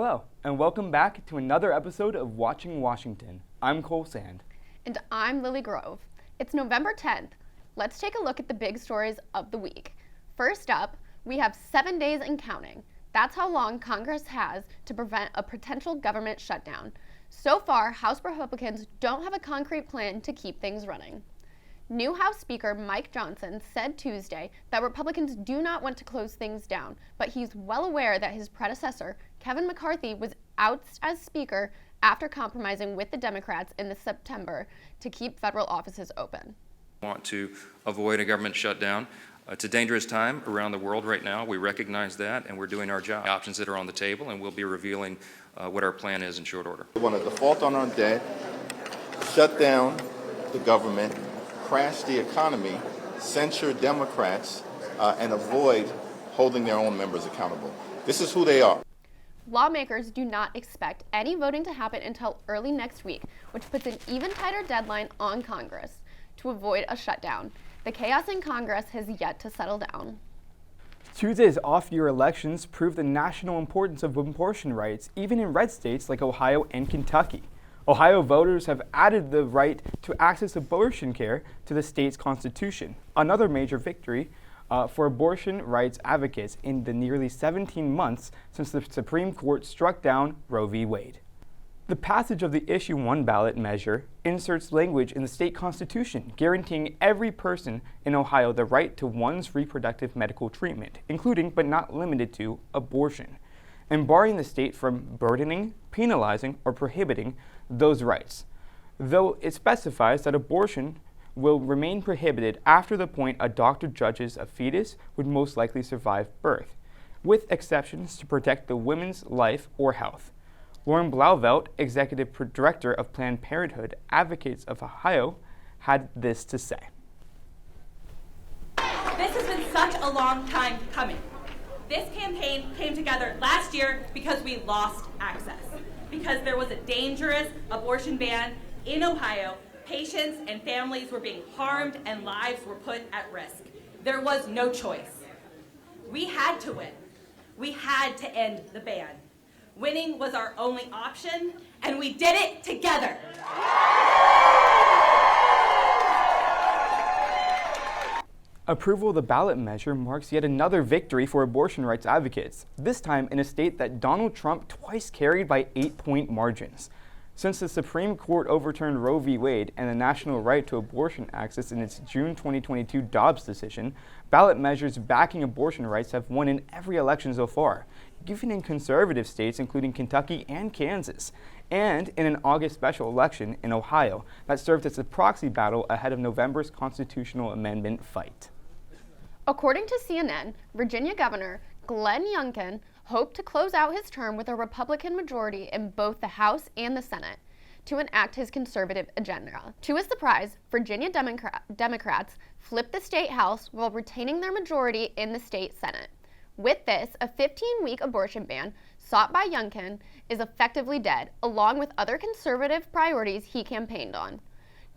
Hello, and welcome back to another episode of Watching Washington. I'm Cole Sand. And I'm Lily Grove. It's November 10th. Let's take a look at the big stories of the week. First up, we have 7 days and counting. That's how long Congress has to prevent a potential government shutdown. So far, House Republicans don't have a concrete plan to keep things running. New House Speaker Mike Johnson said Tuesday that Republicans do not want to close things down, but he's well aware that his predecessor, Kevin McCarthy, was out as Speaker after compromising with the Democrats in September to keep federal offices open. Want to avoid a government shutdown. It's a dangerous time around the world right now. We recognize that, and we're doing our job. Options that are on the table, and we'll be revealing what our plan is in short order. We want to default on our debt, shut down the government, crash the economy, censure Democrats, and avoid holding their own members accountable. This is who they are. Lawmakers do not expect any voting to happen until early next week, which puts an even tighter deadline on Congress to avoid a shutdown. The chaos in Congress has yet to settle down. Tuesday's off-year elections prove the national importance of abortion rights, even in red states like Ohio and Kentucky. Ohio voters have added the right to access abortion care to the state's constitution, another major victory for abortion rights advocates in the nearly 17 months since the Supreme Court struck down Roe v. Wade. The passage of the Issue 1 ballot measure inserts language in the state constitution guaranteeing every person in Ohio the right to one's reproductive medical treatment, including but not limited to abortion, and barring the state from burdening, penalizing, or prohibiting those rights, though it specifies that abortion will remain prohibited after the point a doctor judges a fetus would most likely survive birth, with exceptions to protect the woman's life or health. Lauren Blauvelt, Executive Director of Planned Parenthood Advocates of Ohio, had this to say. This has been such a long time coming. This campaign came together last year because we lost access, because there was a dangerous abortion ban in Ohio. Patients and families were being harmed and lives were put at risk. There was no choice. We had to win. We had to end the ban. Winning was our only option, and we did it together. Approval of the ballot measure marks yet another victory for abortion rights advocates, this time in a state that Donald Trump twice carried by 8-point margins. Since the Supreme Court overturned Roe v. Wade and the national right to abortion access in its June 2022 Dobbs decision, ballot measures backing abortion rights have won in every election so far, even in conservative states including Kentucky and Kansas, and in an August special election in Ohio that served as a proxy battle ahead of November's constitutional amendment fight. According to CNN, Virginia Governor Glenn Youngkin hoped to close out his term with a Republican majority in both the House and the Senate to enact his conservative agenda. To his surprise, Virginia Democrats flipped the state House while retaining their majority in the state Senate. With this, a 15-week abortion ban sought by Youngkin is effectively dead, along with other conservative priorities he campaigned on.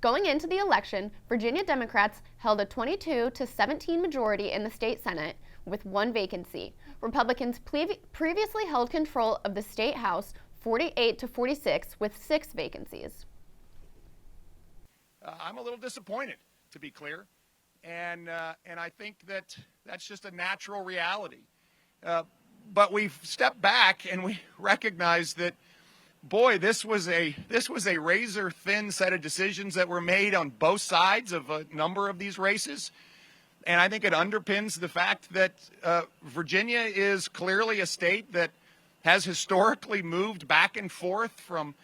Going into the election, Virginia Democrats held a 22-17 majority in the state Senate with one vacancy. Republicans previously held control of the state House 48-46 with 6 vacancies. I'm a little disappointed, to be clear, and I think that that's just a natural reality. But we've stepped back and we recognize that, boy, this was a razor-thin set of decisions that were made on both sides of a number of these races. And I think it underpins the fact that Virginia is clearly a state that has historically moved back and forth from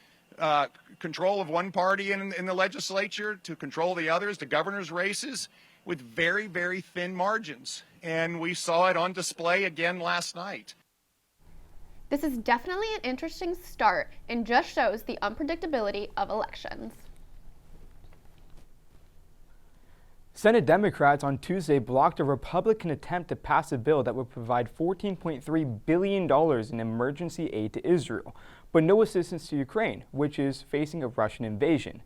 control of one party in the legislature to control the others, to governor's races, with very, very thin margins. And we saw it on display again last night. This is definitely an interesting start and just shows the unpredictability of elections. Senate Democrats on Tuesday blocked a Republican attempt to pass a bill that would provide $14.3 billion in emergency aid to Israel, but no assistance to Ukraine, which is facing a Russian invasion.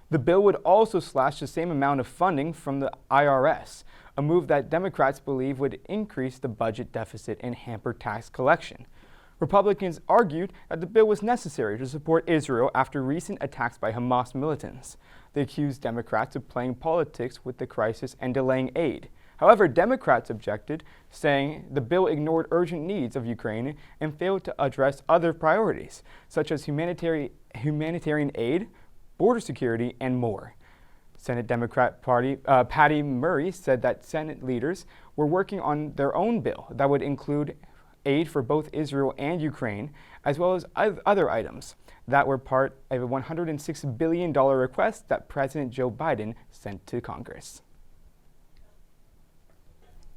The bill would also slash the same amount of funding from the IRS, a move that Democrats believe would increase the budget deficit and hamper tax collection. Republicans argued that the bill was necessary to support Israel after recent attacks by Hamas militants. They accused Democrats of playing politics with the crisis and delaying aid. However, Democrats objected, saying the bill ignored urgent needs of Ukraine and failed to address other priorities, such as humanitarian aid, border security, and more. Senate Democrat Party Patty Murray said that Senate leaders were working on their own bill that would include aid for both Israel and Ukraine, as well as other items that were part of a $106 billion request that President Joe Biden sent to Congress.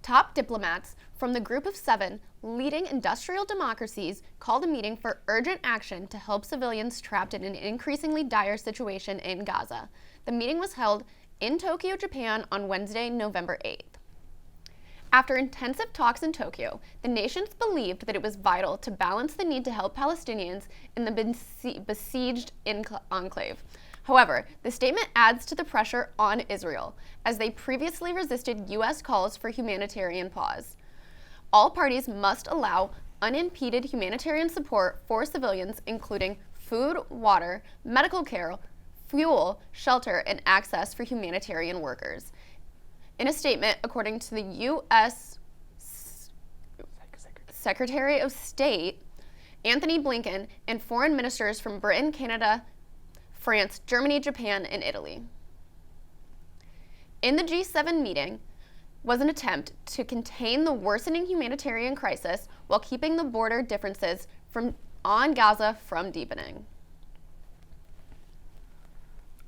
Top diplomats from the Group of 7 leading industrial democracies called a meeting for urgent action to help civilians trapped in an increasingly dire situation in Gaza. The meeting was held in Tokyo, Japan on Wednesday, November 8th. After intensive talks in Tokyo, the nations believed that it was vital to balance the need to help Palestinians in the besieged enclave. However, the statement adds to the pressure on Israel, as they previously resisted U.S. calls for humanitarian pause. All parties must allow unimpeded humanitarian support for civilians, including food, water, medical care, fuel, shelter, and access for humanitarian workers. In a statement, according to the U.S. Secretary of State, Anthony Blinken, and foreign ministers from Britain, Canada, France, Germany, Japan, and Italy. In the G7 meeting was an attempt to contain the worsening humanitarian crisis while keeping the border differences on Gaza from deepening.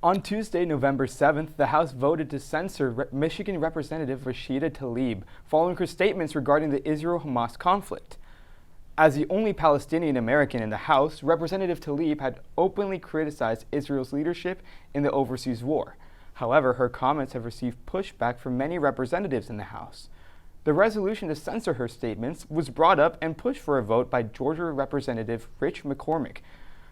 On Tuesday, November 7th, the House voted to censor Michigan Representative Rashida Tlaib following her statements regarding the Israel-Hamas conflict. As the only Palestinian American in the House, Representative Tlaib had openly criticized Israel's leadership in the overseas war. However, her comments have received pushback from many representatives in the House. The resolution to censor her statements was brought up and pushed for a vote by Georgia Representative Rich McCormick,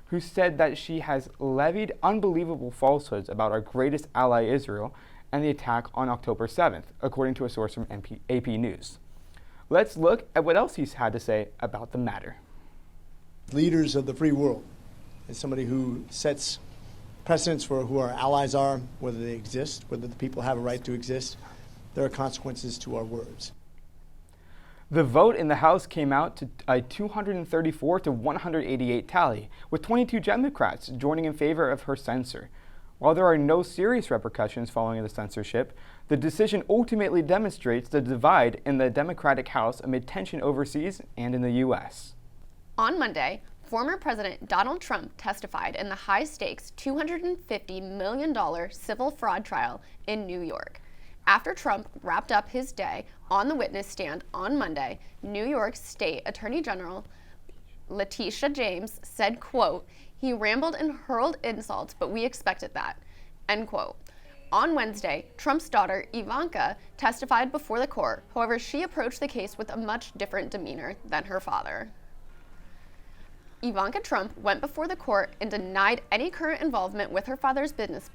who said that she has levied unbelievable falsehoods about our greatest ally Israel and the attack on October 7th, according to a source from AP News. Let's look at what else he's had to say about the matter. Leaders of the free world, as somebody who sets precedents for who our allies are, whether they exist, whether the people have a right to exist, there are consequences to our words. The vote in the House came out to a 234 to 188 tally, with 22 Democrats joining in favor of her censure. While there are no serious repercussions following the censorship, the decision ultimately demonstrates the divide in the Democratic House amid tension overseas and in the U.S. On Monday, former President Donald Trump testified in the high-stakes $250 million civil fraud trial in New York. After Trump wrapped up his day on the witness stand on Monday, New York State Attorney General Letitia James said, quote, "He rambled and hurled insults, but we expected that," end quote. On Wednesday, Trump's daughter, Ivanka, testified before the court. However, she approached the case with a much different demeanor than her father. Ivanka Trump went before the court and denied any current involvement with her father's business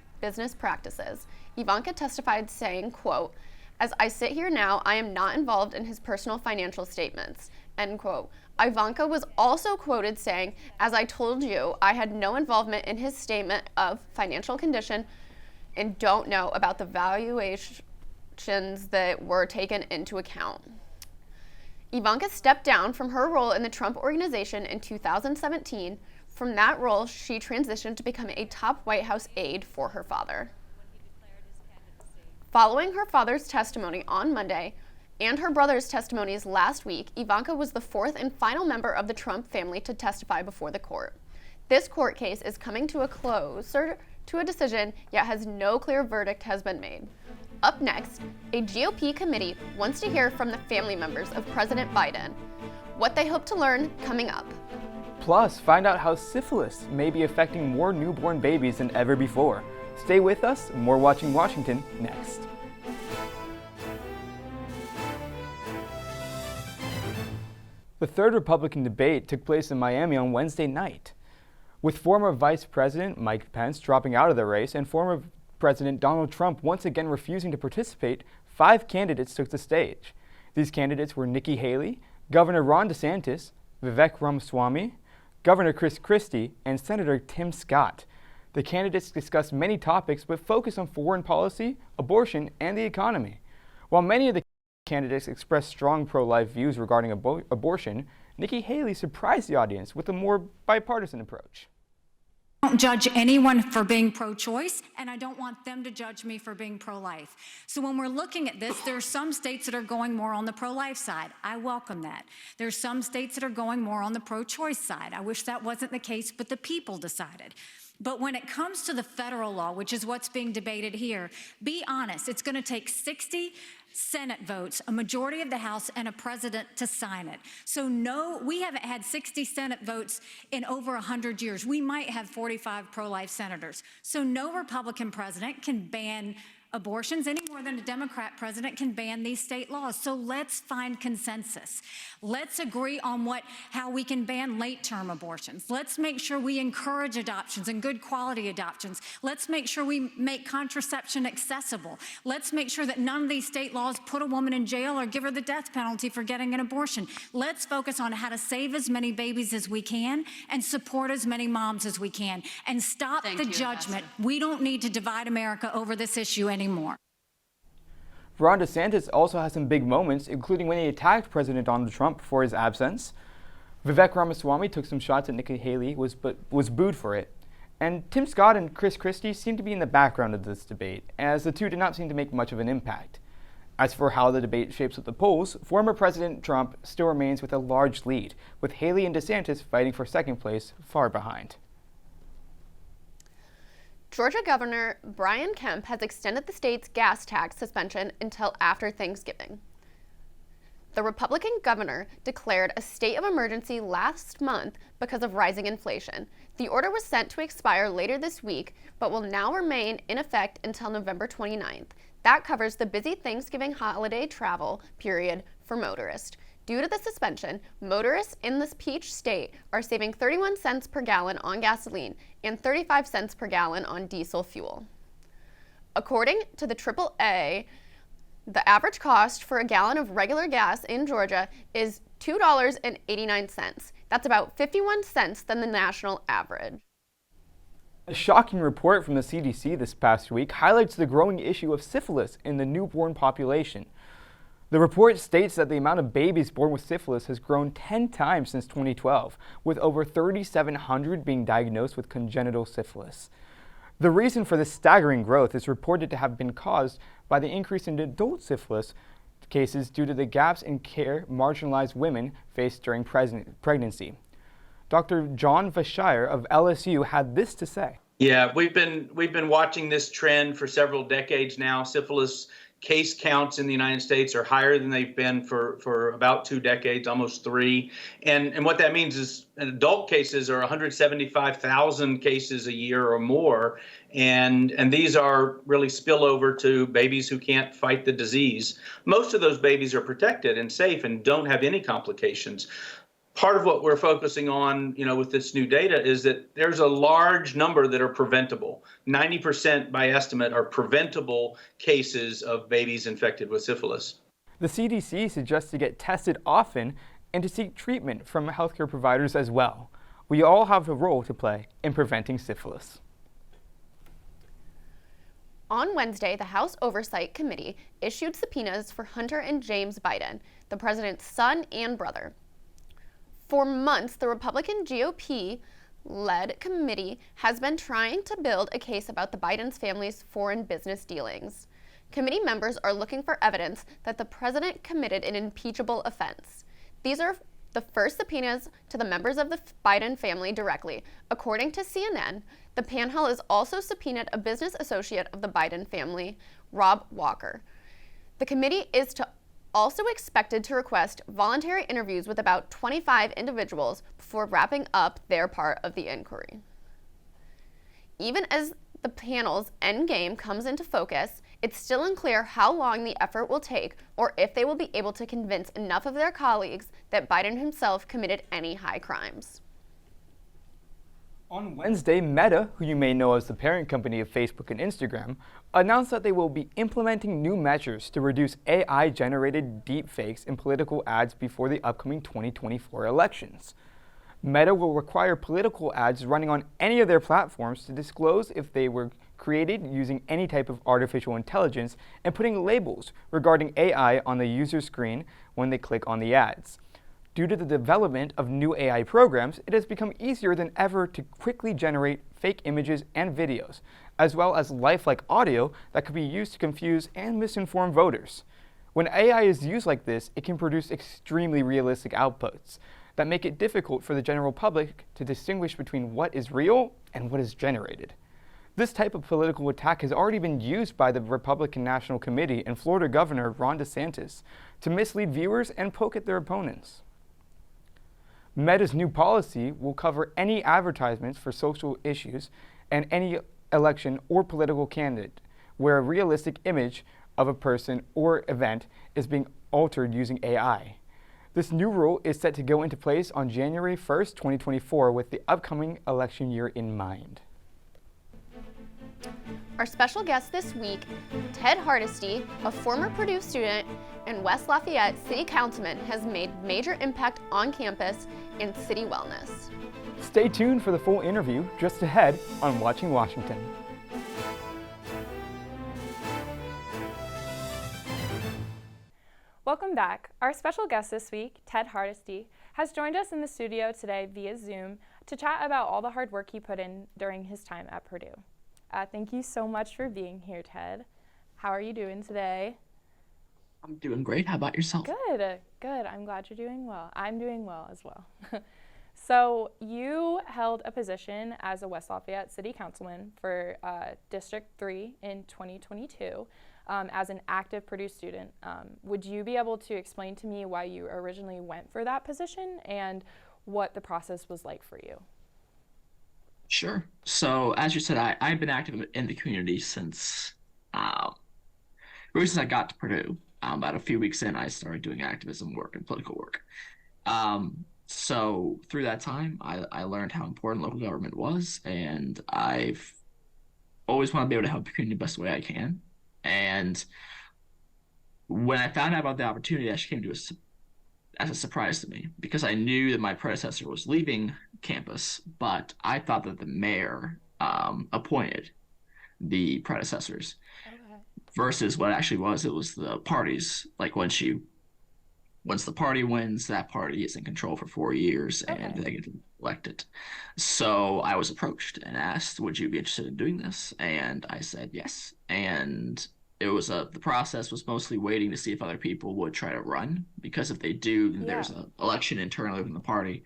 practices. Ivanka testified saying, quote, "As I sit here now, I am not involved in his personal financial statements," end quote. Ivanka was also quoted saying, "As I told you, I had no involvement in his statement of financial condition and don't know about the valuations that were taken into account." Ivanka stepped down from her role in the Trump Organization in 2017. From that role, she transitioned to become a top White House aide for her father. Following her father's testimony on Monday and her brother's testimonies last week, Ivanka was the fourth and final member of the Trump family to testify before the court. This court case is coming to a closer to a decision, yet has no clear verdict has been made. Up next, a GOP committee wants to hear from the family members of President Biden. What they hope to learn coming up. Plus, find out how syphilis may be affecting more newborn babies than ever before. Stay with us, more Watching Washington next. The third Republican debate took place in Miami on Wednesday night. With former Vice President Mike Pence dropping out of the race and former President Donald Trump once again refusing to participate, 5 candidates took the stage. These candidates were Nikki Haley, Governor Ron DeSantis, Vivek Ramaswamy, Governor Chris Christie, and Senator Tim Scott. The candidates discussed many topics but focused on foreign policy, abortion, and the economy. While many of the candidates expressed strong pro-life views regarding abortion, Nikki Haley surprised the audience with a more bipartisan approach. I don't judge anyone for being pro-choice, and I don't want them to judge me for being pro-life. So when we're looking at this, there are some states that are going more on the pro-life side. I welcome that. There are some states that are going more on the pro-choice side. I wish that wasn't the case, but the people decided. But when it comes to the federal law, which is what's being debated here, be honest, it's going to take 60 Senate votes, a majority of the House, and a president to sign it. So no, we haven't had 60 Senate votes in over 100 years. We might have 45 pro-life senators. So no Republican president can ban abortions any more than a Democrat president can ban these state laws. So let's find consensus. Let's agree on how we can ban late-term abortions. Let's make sure we encourage adoptions and good quality adoptions. Let's make sure we make contraception accessible. Let's make sure that none of these state laws put a woman in jail or give her the death penalty for getting an abortion. Let's focus on how to save as many babies as we can and support as many moms as we can and stop the judgment. We don't need to divide America over this issue anymore. Ron DeSantis also has some big moments, including when he attacked President Donald Trump for his absence. Vivek Ramaswamy took some shots at Nikki Haley, was booed for it. And Tim Scott and Chris Christie seem to be in the background of this debate, as the two did not seem to make much of an impact. As for how the debate shapes up the polls, former President Trump still remains with a large lead, with Haley and DeSantis fighting for second place far behind. Georgia Governor Brian Kemp has extended the state's gas tax suspension until after Thanksgiving. The Republican governor declared a state of emergency last month because of rising inflation. The order was set to expire later this week, but will now remain in effect until November 29th. That covers the busy Thanksgiving holiday travel period for motorists. Due to the suspension, motorists in this peach state are saving 31 cents per gallon on gasoline and 35 cents per gallon on diesel fuel. According to the AAA, the average cost for a gallon of regular gas in Georgia is $2.89. That's about 51 cents than the national average. A shocking report from the CDC this past week highlights the growing issue of syphilis in the newborn population. The report states that the amount of babies born with syphilis has grown 10 times since 2012, with over 3,700 being diagnosed with congenital syphilis. The reason for this staggering growth is reported to have been caused by the increase in adult syphilis cases due to the gaps in care marginalized women face during pregnancy. Dr. John Vashire of LSU had this to say. Yeah, we've been watching this trend for several decades now. Syphilis case counts in the United States are higher than they've been for about 2 decades, almost 3. And what that means is adult cases are 175,000 cases a year or more. And these are really spillover to babies who can't fight the disease. Most of those babies are protected and safe and don't have any complications. Part of what we're focusing on, with this new data is that there's a large number that are preventable. 90% by estimate are preventable cases of babies infected with syphilis. The CDC suggests to get tested often and to seek treatment from healthcare providers as well. We all have a role to play in preventing syphilis. On Wednesday, the House Oversight Committee issued subpoenas for Hunter and James Biden, the president's son and brother. For months, the Republican GOP-led committee has been trying to build a case about the Biden family's foreign business dealings. Committee members are looking for evidence that the president committed an impeachable offense. These are the first subpoenas to the members of the Biden family directly. According to CNN, the panel has also subpoenaed a business associate of the Biden family, Rob Walker. The committee is also expected to request voluntary interviews with about 25 individuals before wrapping up their part of the inquiry. Even as the panel's endgame comes into focus, it's still unclear how long the effort will take or if they will be able to convince enough of their colleagues that Biden himself committed any high crimes. On Wednesday, Meta, who you may know as the parent company of Facebook and Instagram, announced that they will be implementing new measures to reduce AI-generated deepfakes in political ads before the upcoming 2024 elections. Meta will require political ads running on any of their platforms to disclose if they were created using any type of artificial intelligence and putting labels regarding AI on the user screen when they click on the ads. Due to the development of new AI programs, it has become easier than ever to quickly generate fake images and videos, as well as lifelike audio that could be used to confuse and misinform voters. When AI is used like this, it can produce extremely realistic outputs that make it difficult for the general public to distinguish between what is real and what is generated. This type of political attack has already been used by the Republican National Committee and Florida Governor Ron DeSantis to mislead viewers and poke at their opponents. Meta's new policy will cover any advertisements for social issues and any election or political candidate where a realistic image of a person or event is being altered using AI. This new rule is set to go into place on January 1st, 2024 with the upcoming election year in mind. Our special guest this week, Ted Hardesty, a former Purdue student and West Lafayette City Councilman, has made major impact on campus and city wellness. Stay tuned for the full interview just ahead on Watching Washington. Welcome back. Our special guest this week, Ted Hardesty, has joined us in the studio today via Zoom to chat about all the hard work he put in during his time at Purdue. Thank you so much for being here, Ted. How are you doing today? I'm doing great. How about yourself? Good, good. I'm glad you're doing well. I'm doing well as well. So you held a position as a West Lafayette City Councilman for District 3 in 2022 as an active Purdue student. Would you be able to explain to me why you originally went for that position and what the process was like for you? Sure. So as you said, I've been active in the community since really since I got to Purdue. About a few weeks in, I started doing activism work and political work. So through that time, I learned how important local government was, and I've always wanted to be able to help the community the best way I can. And when I found out about the opportunity, it actually came to as a surprise to me, because I knew that my predecessor was leaving campus, but I thought that the mayor appointed the predecessors. Okay. Versus what it actually was, it was the parties. Like once the party wins, that party is in control for 4 years and they get elected. So I was approached and asked, would you be interested in doing this? And I said yes. And it was the process was mostly waiting to see if other people would try to run, because if they do, then there's an election internally within the party.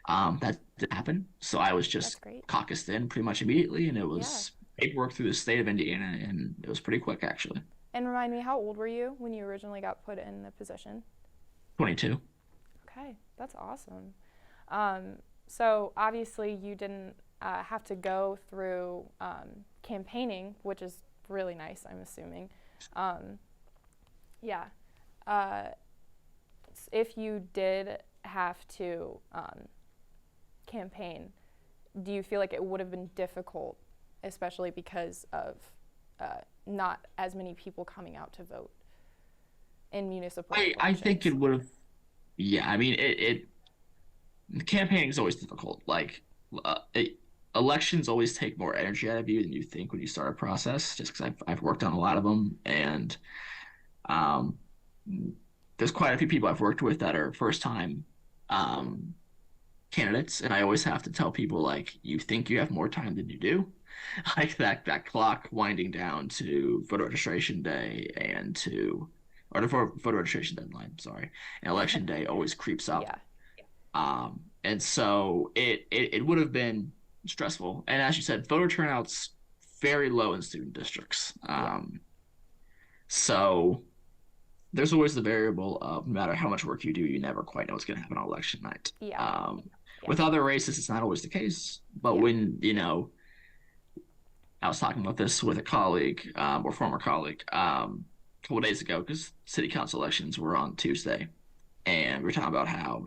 That didn't happen. So I was just caucused in pretty much immediately, and it was paperwork through the state of Indiana, and it was pretty quick actually. And remind me, how old were you when you originally got put in the position? 22. Okay, that's awesome. So obviously you didn't have to go through campaigning, which is really nice, I'm assuming. If you did have to campaign, do you feel like it would have been difficult, especially because of not as many people coming out to vote in municipal elections? I think it would have, I mean, campaigning is always difficult. Like, elections always take more energy out of you than you think when you start a process, just because I've worked on a lot of them, and there's quite a few people I've worked with that are first-time candidates, and I always have to tell people, like, you think you have more time than you do. Like that clock winding down to voter registration day or the voter registration deadline, sorry, and election day always creeps up. And so it would have been stressful. And as you said, voter turnout's very low in student districts. So there's always the variable of no matter how much work you do, you never quite know what's going to happen on election night. With other races, it's not always the case. But when, I was talking about this with a colleague or former colleague a couple of days ago, because city council elections were on Tuesday. And we were talking about how,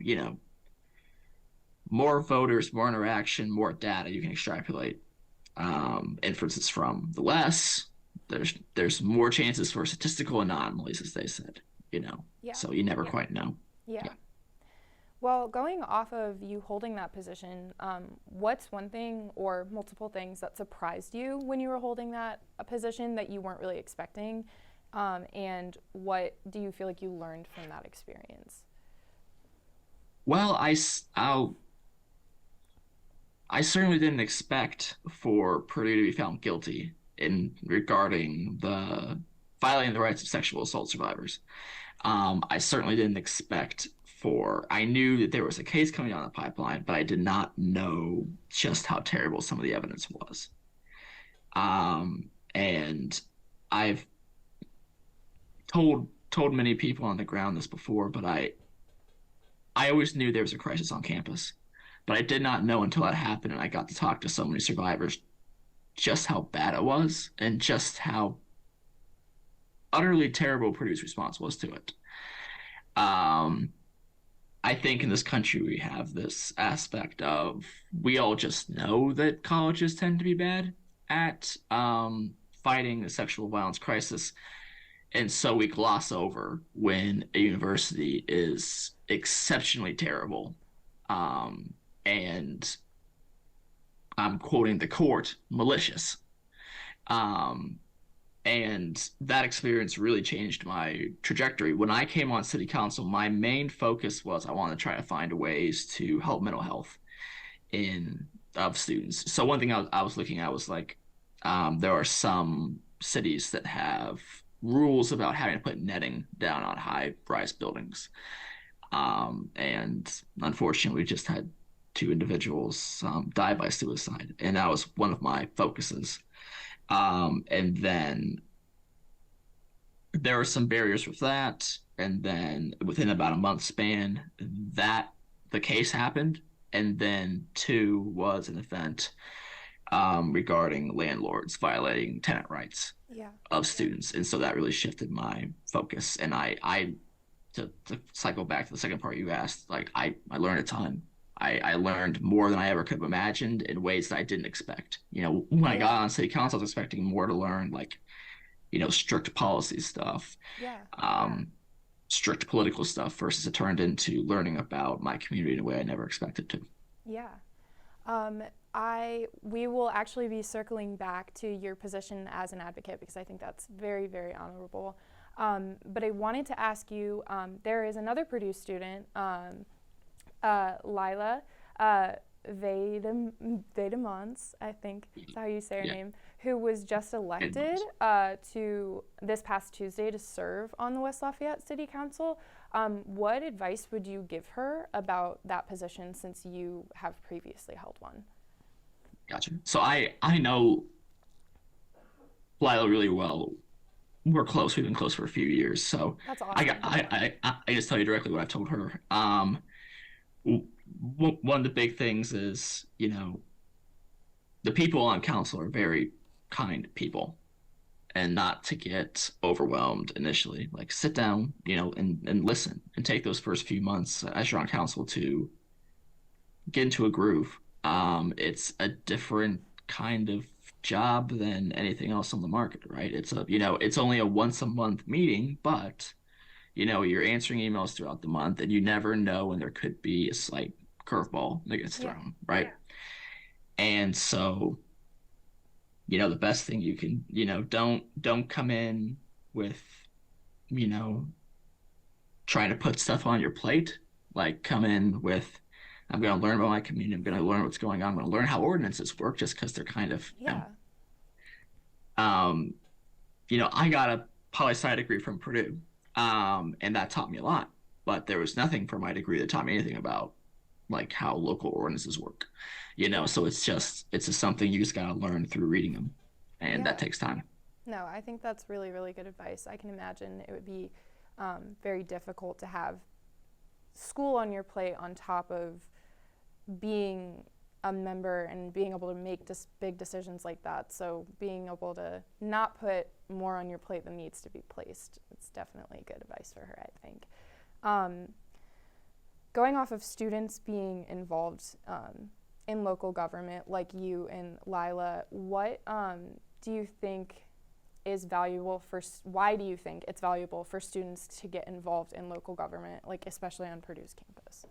more voters, more interaction, more data you can extrapolate inferences from, the less there's more chances for statistical anomalies, as they said, Yeah. So you never quite know. Yeah. Well, going off of you holding that position, what's one thing or multiple things that surprised you when you were holding that position that you weren't really expecting? And what do you feel like you learned from that experience? Well, I certainly didn't expect for Purdue to be found guilty in regarding the violating the rights of sexual assault survivors. I certainly didn't expect I knew that there was a case coming down the pipeline, but I did not know just how terrible some of the evidence was. And I've told many people on the ground this before, but I always knew there was a crisis on campus, but I did not know until that happened and I got to talk to so many survivors just how bad it was and just how utterly terrible Purdue's response was to it. I think in this country we have this aspect of we all just know that colleges tend to be bad at fighting the sexual violence crisis. And so we gloss over when a university is exceptionally terrible. And I'm quoting the court, malicious. And that experience really changed my trajectory. When I came on city council, my main focus was I wanted to try to find ways to help mental health of students. So one thing I was looking at was like, there are some cities that have rules about having to put netting down on high-rise buildings. And unfortunately, we just had 2 individuals die by suicide, and that was one of my focuses. And then there were some barriers with that, and then within about a month span, that the case happened, and then 2 was an event regarding landlords violating tenant rights of students, and so that really shifted my focus. And I to cycle back to the second part you asked, like I learned a ton. I learned more than I ever could have imagined in ways that I didn't expect. When I got on city council, I was expecting more to learn, like, strict policy stuff, strict political stuff, versus it turned into learning about my community in a way I never expected to. Yeah. We will actually be circling back to your position as an advocate because I think that's very, very honorable. But I wanted to ask you, there is another Purdue student, Lila Vedemans, I think is how you say her name, who was just elected to this past Tuesday to serve on the West Lafayette City Council. What advice would you give her about that position since you have previously held one? Gotcha. So I know Lila really well. We're close. We've been close for a few years. So that's awesome. I just tell you directly what I've told her. One of the big things is, the people on council are very kind people, and not to get overwhelmed initially. Like, sit down, and listen, and take those first few months as you're on council to get into a groove. It's a different kind of job than anything else on the market, right? It's only a once a month meeting, but you're answering emails throughout the month, and you never know when there could be a slight curveball that gets thrown, right? Yeah. And so, the best thing you can, don't come in with, trying to put stuff on your plate. Like, come in with, I'm going to learn about my community. I'm going to learn what's going on. I'm going to learn how ordinances work, just because they're kind of, I got a poli-sci degree from Purdue. And that taught me a lot, but there was nothing from my degree that taught me anything about like how local ordinances work, so it's just something you just got to learn through reading them, and that takes time. No, I think that's really, really good advice. I can imagine it would be very difficult to have school on your plate on top of being a member and being able to make big decisions like that. So being able to not put more on your plate than needs to be placed, it's definitely good advice for her, I think. going off of students being involved in local government, like you and Lila, what do you think is valuable why do you think it's valuable for students to get involved in local government, like especially on Purdue's campus?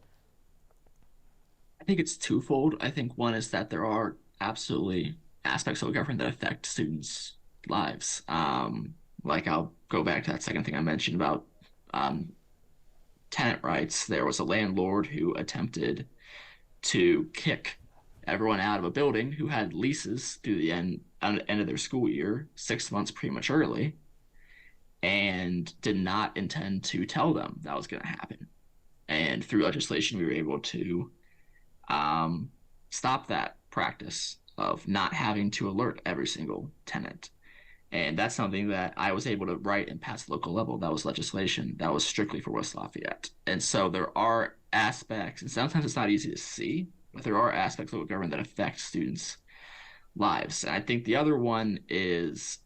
I think it's twofold. I think one is that there are absolutely aspects of government that affect students' lives. Like I'll go back to that second thing I mentioned about tenant rights. There was a landlord who attempted to kick everyone out of a building who had leases through the end of their school year 6 months prematurely, and did not intend to tell them that was going to happen. And through legislation, we were able to stop that practice of not having to alert every single tenant. And that's something that I was able to write and pass at the local level. That was legislation that was strictly for West Lafayette. And so there are aspects, and sometimes it's not easy to see, but there are aspects of local government that affect students' lives. And I think the other one is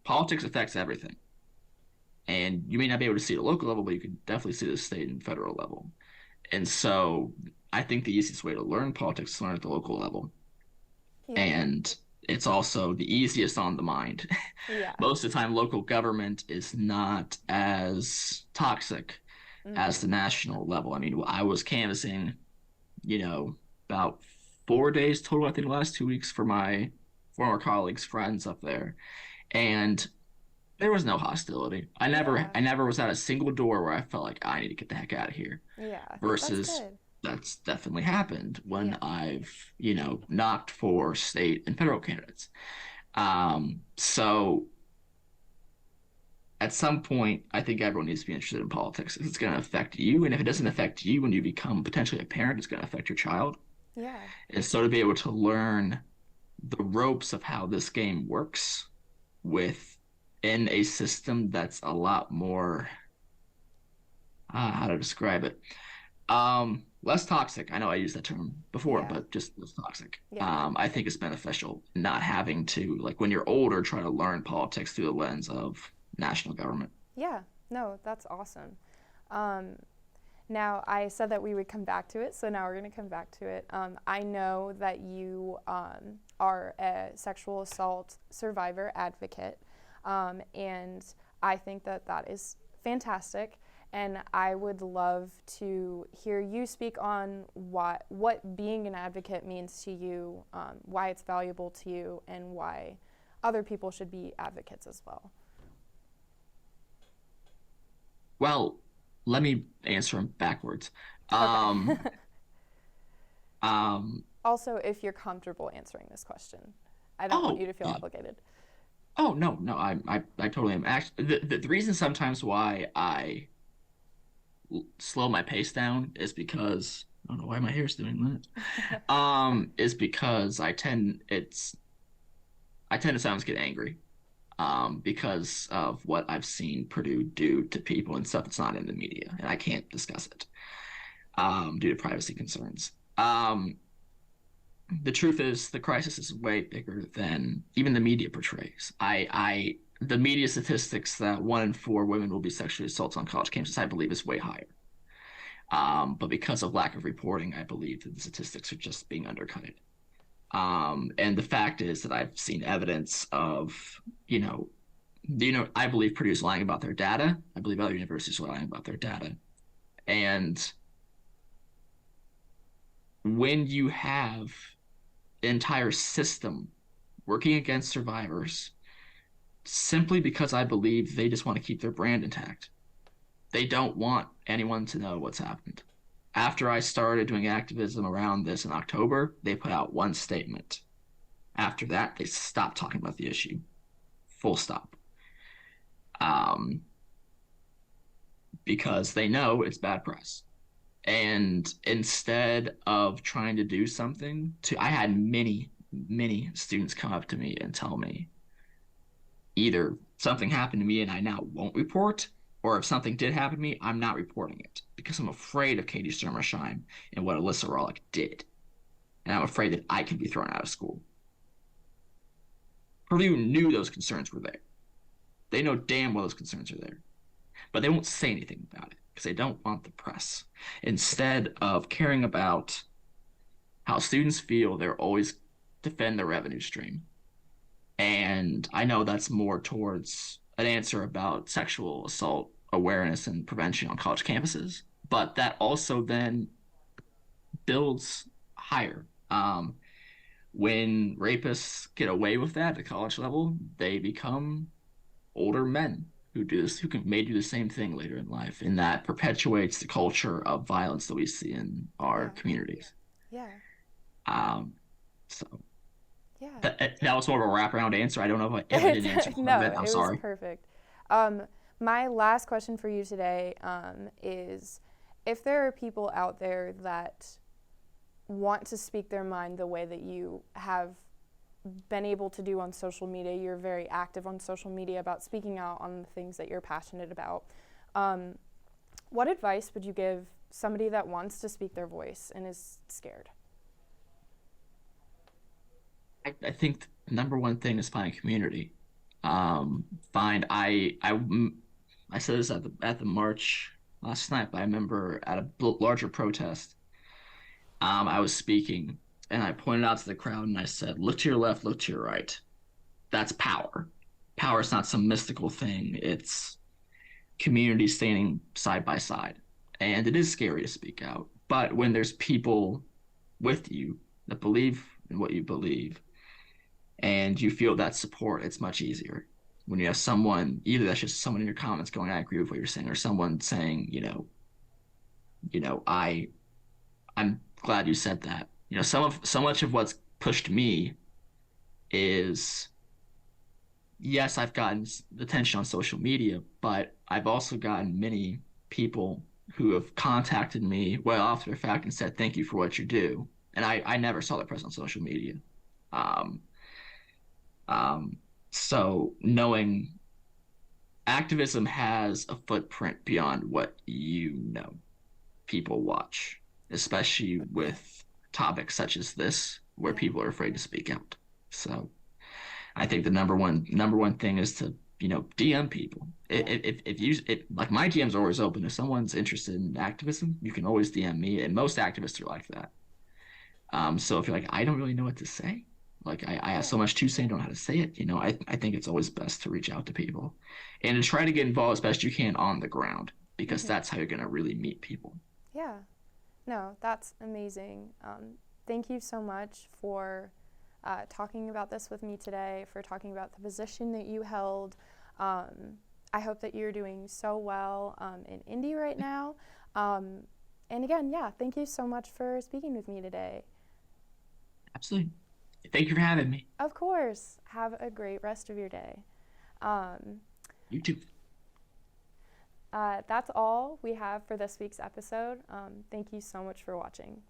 politics affects everything. And you may not be able to see it at the local level, but you can definitely see it at the state and federal level. And so I think the easiest way to learn politics is to learn at the local level. Yeah. And it's also the easiest on the mind. Yeah. Most of the time, local government is not as toxic as the national level. I mean, I was canvassing, about 4 days total, I think, the last 2 weeks for my former colleagues, friends up there. And there was no hostility. I never was at a single door where I felt like I need to get the heck out of here. Yeah. Versus that's definitely happened when I've, knocked for state and federal candidates. So at some point, I think everyone needs to be interested in politics. It's going to affect you. And if it doesn't affect you when you become potentially a parent, it's going to affect your child. Yeah. And so to be able to learn the ropes of how this game works within a system that's a lot more, how to describe it, less toxic. I know I used that term before, but just less toxic. Yeah. I think it's beneficial not having to, like when you're older, try to learn politics through the lens of national government. Yeah, no, that's awesome. Now, I said that we would come back to it, so now we're going to come back to it. I know that you are a sexual assault survivor advocate, and I think that that is fantastic, and I would love to hear you speak on what being an advocate means to you, why it's valuable to you, and why other people should be advocates as well. Well, let me answer them backwards. Okay. Also, if you're comfortable answering this question, I don't want you to feel obligated. Oh, no, I totally am. Actually, the reason sometimes why I slow my pace down is because, I don't know why my hair's doing that, is because I tend to sometimes get angry. Because of what I've seen Purdue do to people and stuff that's not in the media, and I can't discuss it due to privacy concerns. The truth is, the crisis is way bigger than even the media portrays. The media statistics that 1 in 4 women will be sexually assaulted on college campuses, I believe, is way higher. But because of lack of reporting, I believe that the statistics are just being undercut. And the fact is that I've seen evidence of, I believe Purdue's lying about their data. I believe other universities are lying about their data. And when you have an entire system working against survivors, simply because I believe they just want to keep their brand intact, they don't want anyone to know what's happened. After I started doing activism around this in October, they put out one statement. After that, they stopped talking about the issue. Full stop. Because they know it's bad press. And instead of trying to do something, I had many, many students come up to me and tell me either something happened to me and I now won't report, or if something did happen to me, I'm not reporting it because I'm afraid of Katie Sturmersheim and what Alyssa Rawlick did. And I'm afraid that I could be thrown out of school. Purdue knew those concerns were there. They know damn well those concerns are there. But they won't say anything about it because they don't want the press. Instead of caring about how students feel, they're always defend the revenue stream. And I know that's more towards an answer about sexual assault awareness and prevention on college campuses, but that also then builds higher. When rapists get away with that at the college level, they become older men who do this, who may do the same thing later in life, and that perpetuates the culture of violence that we see in our communities. Yeah. So yeah. that was more of a wraparound answer. I don't know if I didn't answer No, it. I'm sorry. It was perfect. My last question for you today is, if there are people out there that want to speak their mind the way that you have been able to do on social media, you're very active on social media about speaking out on the things that you're passionate about. What advice would you give somebody that wants to speak their voice and is scared? I think the number one thing is find community. I said this at the march last night, but I remember at a larger protest, I was speaking and I pointed out to the crowd and I said, look to your left, look to your right. That's power. Power is not some mystical thing. It's community standing side by side. And it is scary to speak out. But when there's people with you that believe in what you believe and you feel that support, it's much easier. When you have someone, either that's just someone in your comments going, I agree with what you're saying, or someone saying, I'm glad you said that. So much of what's pushed me is, yes, I've gotten attention on social media, but I've also gotten many people who have contacted me well after the fact and said, thank you for what you do. And I never saw that person on social media. So knowing activism has a footprint beyond what people watch, especially with topics such as this, where people are afraid to speak out. So I think the number one thing is to, DM people. Like my DMs are always open. If someone's interested in activism, you can always DM me, and most activists are like that. So if you're like, I don't really know what to say, like I have so much to say, I don't know how to say it, I think it's always best to reach out to people and to try to get involved as best you can on the ground, because that's how you're going to really meet people. Yeah. No, that's amazing. Thank you so much for talking about this with me today, for talking about the position that you held. I hope that you're doing so well in Indy right now. And again, thank you so much for speaking with me today. Absolutely. Thank you for having me. Of course. Have a great rest of your day. You too. That's all we have for this week's episode. Thank you so much for watching.